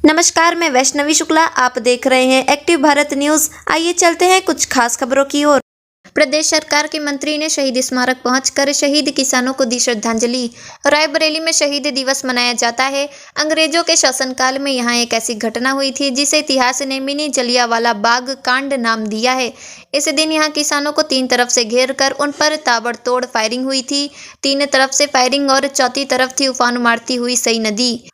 नमस्कार, मैं वैष्णवी शुक्ला। आप देख रहे हैं एक्टिव भारत न्यूज। आइए चलते हैं कुछ खास खबरों की ओर। प्रदेश सरकार के मंत्री ने शहीद स्मारक पहुंचकर शहीद किसानों को दी श्रद्धांजलि। रायबरेली में शहीद दिवस मनाया जाता है। अंग्रेजों के शासनकाल में यहां एक ऐसी घटना हुई थी जिसे इतिहास ने मिनी जलियांवाला बाग कांड नाम दिया है। इस दिन यहां किसानों को तीन तरफ से घेर कर उन पर ताबड़तोड़ फायरिंग हुई थी। तीन तरफ से फायरिंग और चौथी तरफ थी उफान मारती हुई सई नदी।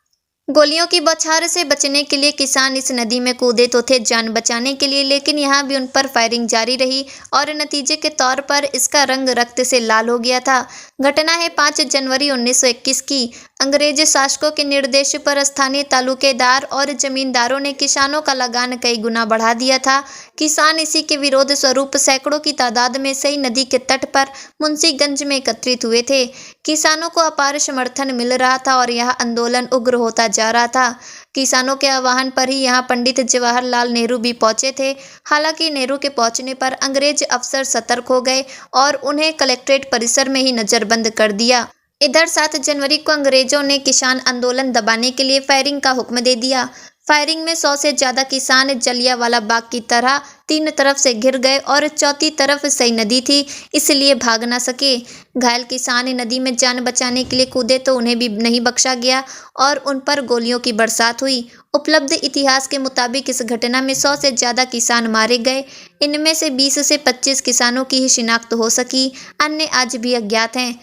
गोलियों की बौछार से बचने के लिए किसान इस नदी में कूदे तो थे जान बचाने के लिए, लेकिन यहाँ भी उन पर फायरिंग जारी रही और नतीजे के तौर पर इसका रंग रक्त से लाल हो गया था। घटना है 5 जनवरी 1921 की। अंग्रेज शासकों के निर्देश पर स्थानीय तालुकेदार और जमींदारों ने किसानों का लगान कई गुना बढ़ा दिया था। किसान इसी के विरोध स्वरूप सैकड़ों की तादाद में सई नदी के तट पर मुंशीगंज में एकत्रित हुए थे। किसानों को अपार समर्थन मिल रहा था और यह आंदोलन उग्र होता जा रहा था। किसानों के आह्वान पर ही यहाँ पंडित जवाहरलाल नेहरू भी पहुंचे थे। हालांकि नेहरू के पहुंचने पर अंग्रेज अफसर सतर्क हो गए और उन्हें कलेक्ट्रेट परिसर में ही नजरबंद कर दिया। इधर 7 जनवरी को अंग्रेजों ने किसान आंदोलन दबाने के लिए फायरिंग का हुक्म दे दिया। फायरिंग में 100 से ज्यादा किसान जलियांवाला बाग की तरह तीन तरफ से घिर गए और चौथी तरफ सई नदी थी, इसलिए भाग न सके। घायल किसान नदी में जान बचाने के लिए कूदे तो उन्हें भी नहीं बख्शा गया और उन पर गोलियों की बरसात हुई। उपलब्ध इतिहास के मुताबिक इस घटना में 100 से ज्यादा किसान मारे गए। इनमें से 20 से 25 किसानों की ही शिनाख्त हो सकी, अन्य आज भी अज्ञात हैं।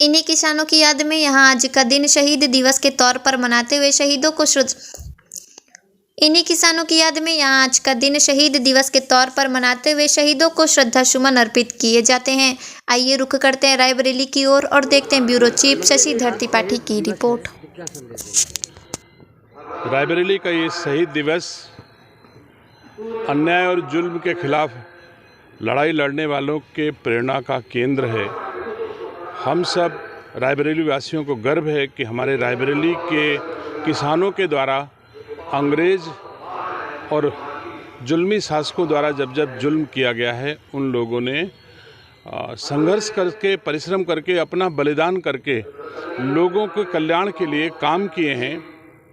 इन्हीं किसानों की याद में यहाँ आज का दिन शहीद दिवस के तौर पर मनाते हुए शहीदों को श्रद्धा सुमन अर्पित किए जाते हैं। आइए रुख करते हैं रायबरेली की ओर और देखते हैं ब्यूरो चीफ शशि धर त्रिपाठी की रिपोर्ट। रायबरेली का ये शहीद दिवस अन्याय और जुल्म के खिलाफ लड़ाई लड़ने वालों के प्रेरणा का केंद्र है। हम सब रायबरेली वासियों को गर्व है कि हमारे रायबरेली के किसानों के द्वारा अंग्रेज और जुल्मी शासकों द्वारा जब जब जुल्म किया गया है, उन लोगों ने संघर्ष करके, परिश्रम करके, अपना बलिदान करके लोगों के कल्याण के लिए काम किए हैं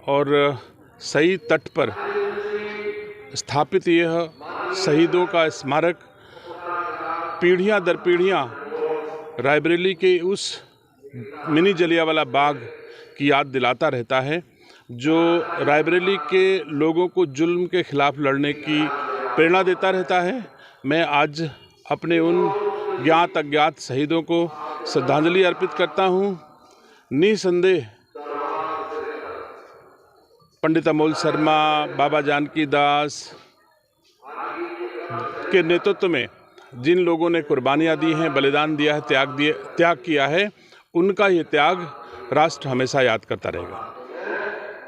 और सही तट पर स्थापित यह शहीदों का स्मारक पीढ़ियां दर पीढ़ियां रायबरेली के उस मिनी जलियांवाला बाग की याद दिलाता रहता है, जो रायबरेली के लोगों को जुल्म के खिलाफ लड़ने की प्रेरणा देता रहता है। मैं आज अपने उन ज्ञात अज्ञात शहीदों को श्रद्धांजलि अर्पित करता हूँ। निसंदेह पंडित अमोल शर्मा, बाबा जानकी दास के नेतृत्व में जिन लोगों ने कुर्बानियाँ दी हैं, बलिदान दिया है, त्याग किया है, उनका ये त्याग राष्ट्र हमेशा याद करता रहेगा।